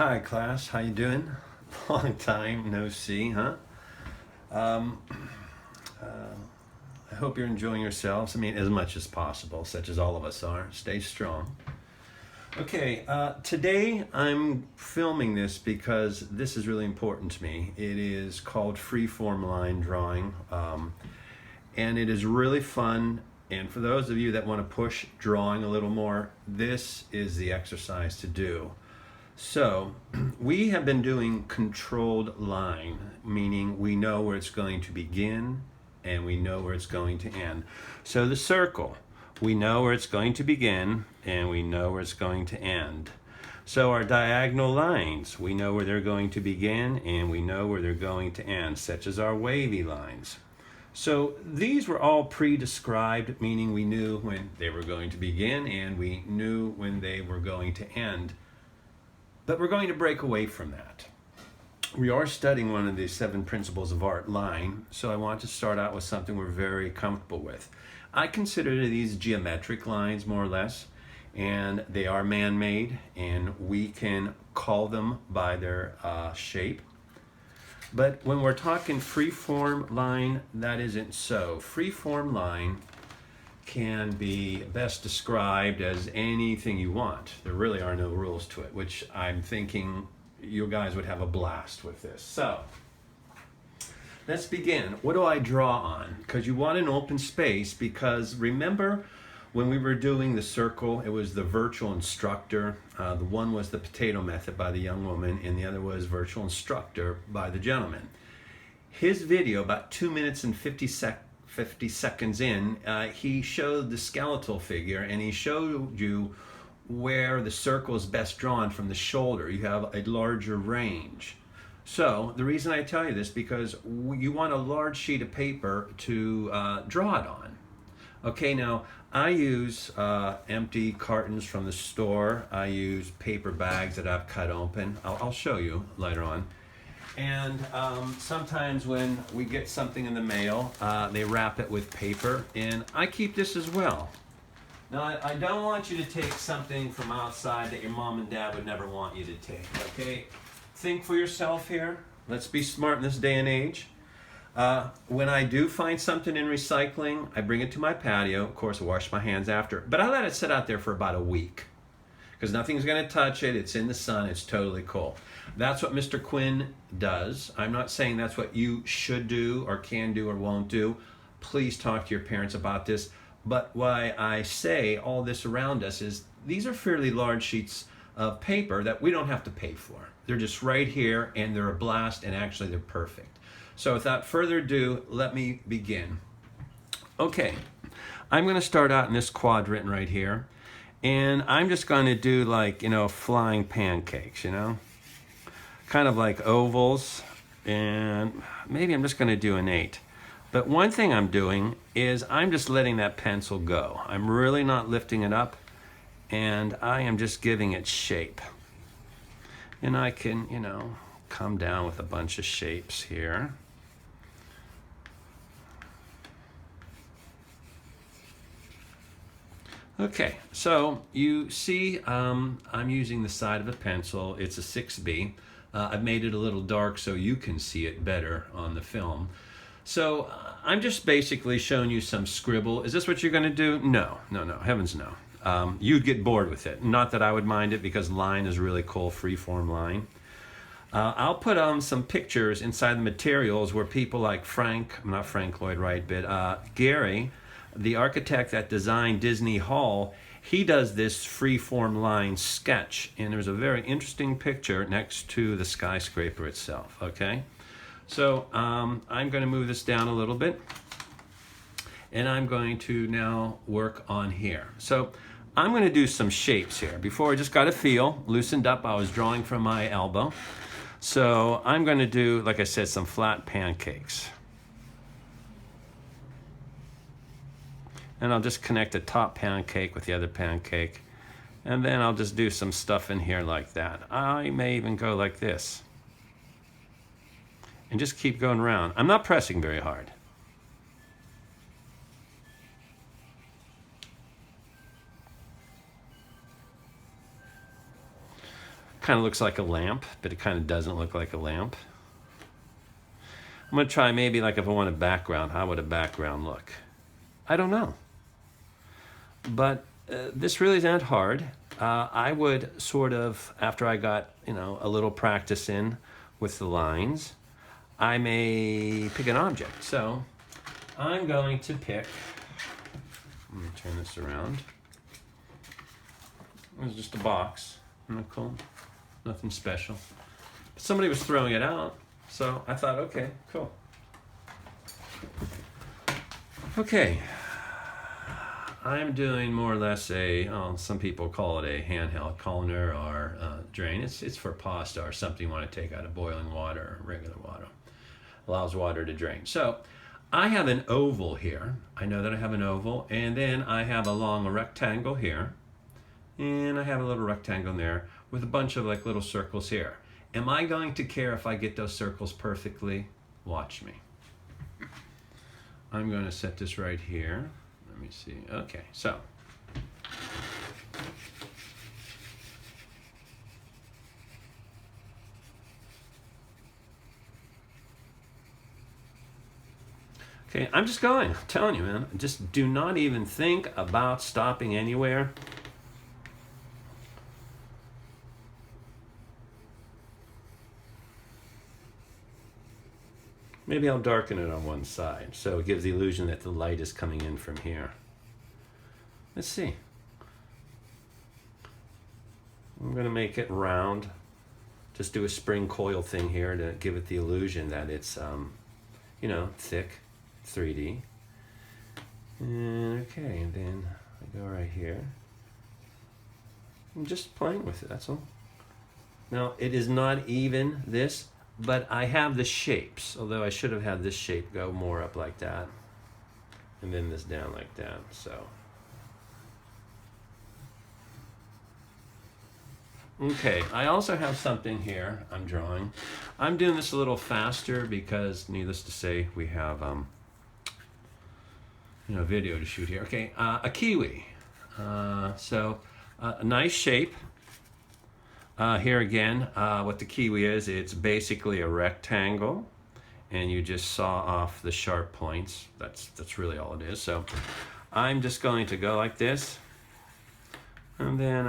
Hi class, how you doing? Long time no see, huh? Um, I hope you're enjoying yourselves. I mean, as much as possible, such as all of us are. Stay strong. Okay, today I'm filming this because this is really important to me. It is called Freeform Line drawing, and it is really fun. And for those of you that want to push drawing a little more, this is the exercise to do. So we have been doing controlled line, meaning we know where it's going to begin and we know where it's going to end. So the circle, we know where it's going to begin and we know where it's going to end. So our diagonal lines, we know where they're going to begin and we know where they're going to end, such as our wavy lines. So these were all pre-described, meaning we knew when they were going to begin and we knew when they were going to end. But we're going to break away from that. We are studying one of the 7 principles of art, line, so I want to start out with something we're very comfortable with. I consider these geometric lines, more or less, and they are man-made, and we can call them by their shape. But when we're talking free-form line, that isn't so. Free-form line can be best described as anything you want. There really are no rules to it, which I'm thinking you guys would have a blast with this. So let's begin. What do I draw on? Because you want an open space, because remember when we were doing the circle, it was the virtual instructor. The one was the potato method by the young woman, and the other was virtual instructor by the gentleman. His video, about 2 minutes and 50 seconds in, he showed the skeletal figure, and he showed you where the circle is best drawn from the shoulder. You have a larger range. So the reason I tell you this, because you want a large sheet of paper to draw it on. Okay, now I use empty cartons from the store. I use paper bags that I've cut open. I'll show you later on. And sometimes when we get something in the mail, they wrap it with paper, and I keep this as well. Now, I don't want you to take something from outside that your mom and dad would never want you to take, okay? Think for yourself here. Let's be smart in this day and age. When I do find something in recycling, I bring it to my patio. Of course, I wash my hands after, but I let it sit out there for about a week, because nothing's going to touch it. It's in the sun. It's totally cool. That's what Mr. Quinn does. I'm not saying that's what you should do or can do or won't do. Please talk to your parents about this. But why I say all this around us is these are fairly large sheets of paper that we don't have to pay for. They're just right here, and they're a blast, and actually they're perfect. So without further ado, let me begin. Okay, I'm going to start out in this quadrant right here. And I'm just going to do, like, flying pancakes, kind of like ovals, and maybe I'm just going to do an 8. But one thing I'm doing is I'm just letting that pencil go. I'm really not lifting it up, and I am just giving it shape. And I can, come down with a bunch of shapes here. Okay, so you see I'm using the side of a pencil. It's a 6B. I've made it a little dark so you can see it better on the film. So I'm just basically showing you some scribble. Is this what you're going to do? No, heavens no. You'd get bored with it. Not that I would mind it, because line is really cool, freeform line. I'll put on some pictures inside the materials where people like not Frank Lloyd Wright, but Gary, the architect that designed Disney Hall, he does this freeform line sketch, and there's a very interesting picture next to the skyscraper itself, okay? So I'm going to move this down a little bit, and I'm going to now work on here. So I'm going to do some shapes here. Before, I just got a feel, loosened up. I was drawing from my elbow. So I'm going to do, like I said, some flat pancakes. And I'll just connect the top pancake with the other pancake. And then I'll just do some stuff in here like that. I may even go like this. And just keep going around. I'm not pressing very hard. Kind of looks like a lamp, but it kind of doesn't look like a lamp. I'm going to try maybe like if I want a background, how would a background look? I don't know. But this really isn't hard. I would sort of, after I got, a little practice in with the lines, I may pick an object. So I'm going to pick, let me turn this around. It was just a box. Isn't that cool? Nothing special. But somebody was throwing it out, so I thought, okay, cool. Okay. I'm doing more or less some people call it a handheld colander or drain. It's for pasta or something you want to take out of boiling water or regular water. Allows water to drain. So I have an oval here. I know that I have an oval, and then I have a long rectangle here, and I have a little rectangle there with a bunch of like little circles here. Am I going to care if I get those circles perfectly? Watch me. I'm going to set this right here. Let me see. Okay, so okay, I'm just going. I'm telling you, man. Just do not even think about stopping anywhere. Maybe I'll darken it on one side so it gives the illusion that the light is coming in from here. Let's see. I'm going to make it round. Just do a spring coil thing here to give it the illusion that it's, thick, 3D. And okay, and then I go right here. I'm just playing with it, that's all. Now, it is not even this, but I have the shapes, although I should have had this shape go more up like that, and then this down like that, so. Okay, I also have something here I'm drawing. I'm doing this a little faster because, needless to say, we have video to shoot here. Okay, a kiwi. So a nice shape. Here again, what the kiwi is, it's basically a rectangle, and you just saw off the sharp points. That's really all it is. So I'm just going to go like this, and then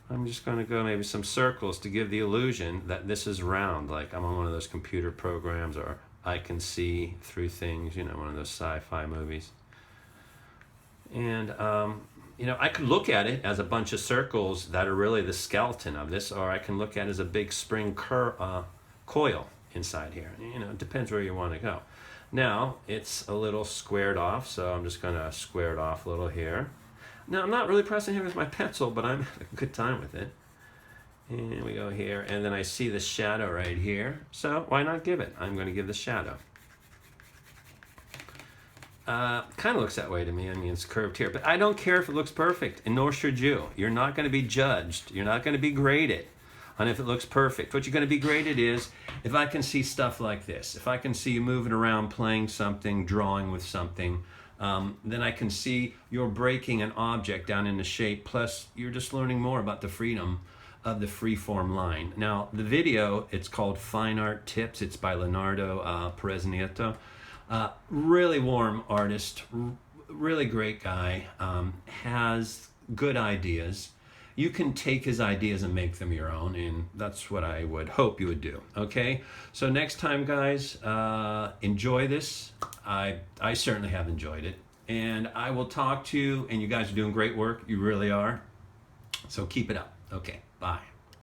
I'm just going to go maybe some circles to give the illusion that this is round, like I'm on one of those computer programs, or I can see through things, one of those sci-fi movies. And I could look at it as a bunch of circles that are really the skeleton of this, or I can look at it as a big spring coil inside here. It depends where you want to go. Now, it's a little squared off, so I'm just going to square it off a little here. Now, I'm not really pressing here with my pencil, but I'm having a good time with it. And we go here, and then I see the shadow right here. So why not give it? I'm going to give the shadow. Kind of looks that way to me. I mean, it's curved here, but I don't care if it looks perfect, and nor should you. You're not going to be judged. You're not going to be graded on if it looks perfect. What you're going to be graded is if I can see stuff like this. If I can see you moving around, playing something, drawing with something, then I can see you're breaking an object down into shape, plus you're just learning more about the freedom of the Freeform Line. Now, the video, it's called Fine Art Tips. It's by Leonardo Perez Nieto. Really warm artist, really great guy, has good ideas. You can take his ideas and make them your own, and that's what I would hope you would do, okay? So next time, guys, enjoy this. I certainly have enjoyed it, and I will talk to you, and you guys are doing great work. You really are. So keep it up. Okay, bye.